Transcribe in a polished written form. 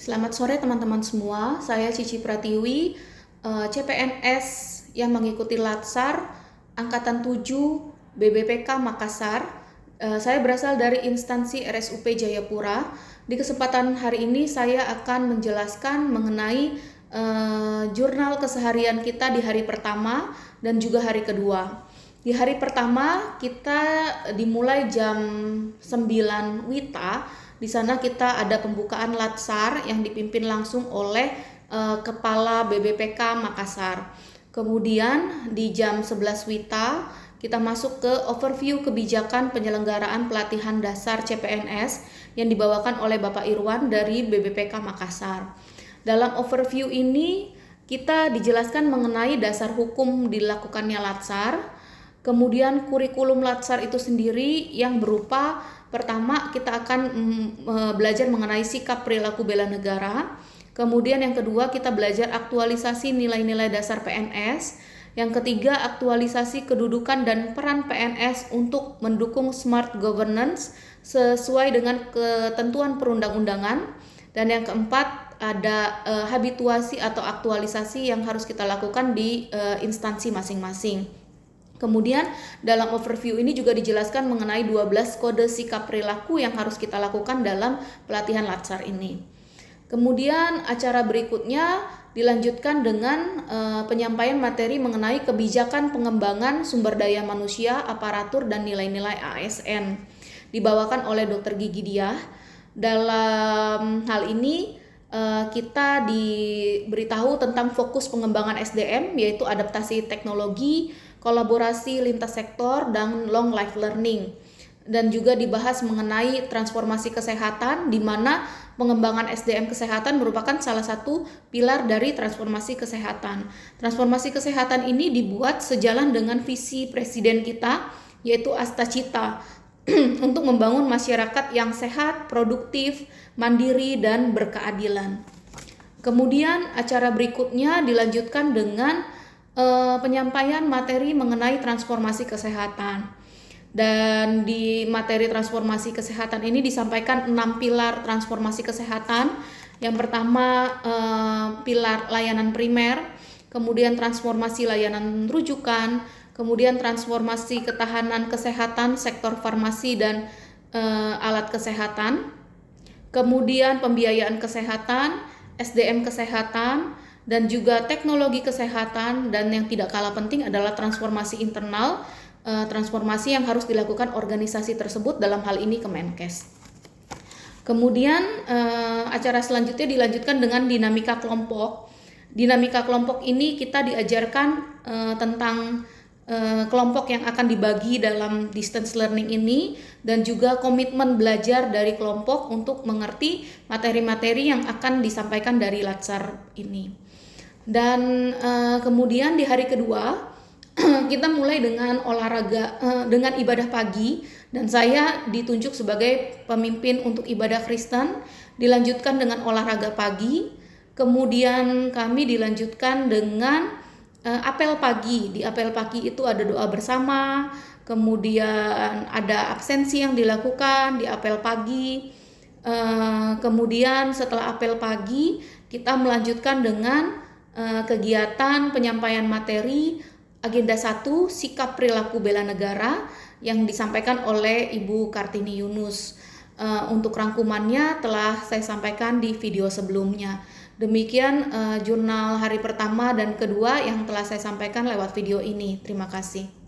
Selamat sore teman-teman semua, saya Cici Pratiwi, CPNS yang mengikuti Latsar Angkatan 7 BBPK Makassar. Saya berasal dari instansi RSUP Jayapura. Di kesempatan hari ini saya akan menjelaskan mengenai jurnal keseharian kita di hari pertama dan juga hari kedua. Di hari pertama kita dimulai jam 9 WITA. Di sana kita ada pembukaan Latsar yang dipimpin langsung oleh Kepala BBPK Makassar. Kemudian di jam 11 WITA kita masuk ke overview kebijakan penyelenggaraan pelatihan dasar CPNS yang dibawakan oleh Bapak Irwan dari BBPK Makassar. Dalam overview ini kita dijelaskan mengenai dasar hukum dilakukannya Latsar, kemudian kurikulum Latsar itu sendiri yang berupa pertama kita akan belajar mengenai sikap perilaku bela negara. Kemudian yang kedua kita belajar aktualisasi nilai-nilai dasar PNS. Yang ketiga aktualisasi kedudukan dan peran PNS untuk mendukung smart governance sesuai dengan ketentuan perundang-undangan. Dan yang keempat ada habituasi atau aktualisasi yang harus kita lakukan di instansi masing-masing. Kemudian dalam overview ini juga dijelaskan mengenai 12 kode sikap perilaku yang harus kita lakukan dalam pelatihan Latsar ini. Kemudian acara berikutnya dilanjutkan dengan penyampaian materi mengenai kebijakan pengembangan sumber daya manusia, aparatur, dan nilai-nilai ASN. Dibawakan oleh Dr. Gigi Diah. Dalam hal ini kita diberitahu tentang fokus pengembangan SDM, yaitu adaptasi teknologi, kolaborasi lintas sektor, dan long life learning. Dan juga dibahas mengenai transformasi kesehatan, di mana pengembangan SDM kesehatan merupakan salah satu pilar dari transformasi kesehatan. Transformasi kesehatan ini dibuat sejalan dengan visi presiden kita, yaitu Astacita, untuk membangun masyarakat yang sehat, produktif, mandiri, dan berkeadilan. Kemudian acara berikutnya dilanjutkan dengan penyampaian materi mengenai transformasi kesehatan. Dan di materi transformasi kesehatan ini disampaikan 6 pilar transformasi kesehatan. Yang pertama pilar layanan primer, kemudian transformasi layanan rujukan, kemudian transformasi ketahanan kesehatan sektor farmasi dan alat kesehatan, kemudian pembiayaan kesehatan, SDM kesehatan, dan juga teknologi kesehatan, dan yang tidak kalah penting adalah transformasi internal, transformasi yang harus dilakukan organisasi tersebut, dalam hal ini Kemenkes. Kemudian acara selanjutnya dilanjutkan dengan dinamika kelompok. Dinamika kelompok ini kita diajarkan tentang kelompok yang akan dibagi dalam distance learning ini, dan juga komitmen belajar dari kelompok untuk mengerti materi-materi yang akan disampaikan dari Latsar ini. Dan kemudian di hari kedua kita mulai dengan olahraga, dengan ibadah pagi, dan saya ditunjuk sebagai pemimpin untuk ibadah Kristen. Dilanjutkan dengan olahraga pagi, kemudian kami dilanjutkan dengan apel pagi. Di apel pagi itu ada doa bersama, kemudian ada absensi yang dilakukan di apel pagi. Kemudian setelah apel pagi kita melanjutkan dengan kegiatan penyampaian materi agenda 1 sikap perilaku bela negara yang disampaikan oleh Ibu Kartini Yunus. Untuk rangkumannya telah saya sampaikan di video sebelumnya. Demikian jurnal hari pertama dan kedua yang telah saya sampaikan lewat video ini. Terima kasih.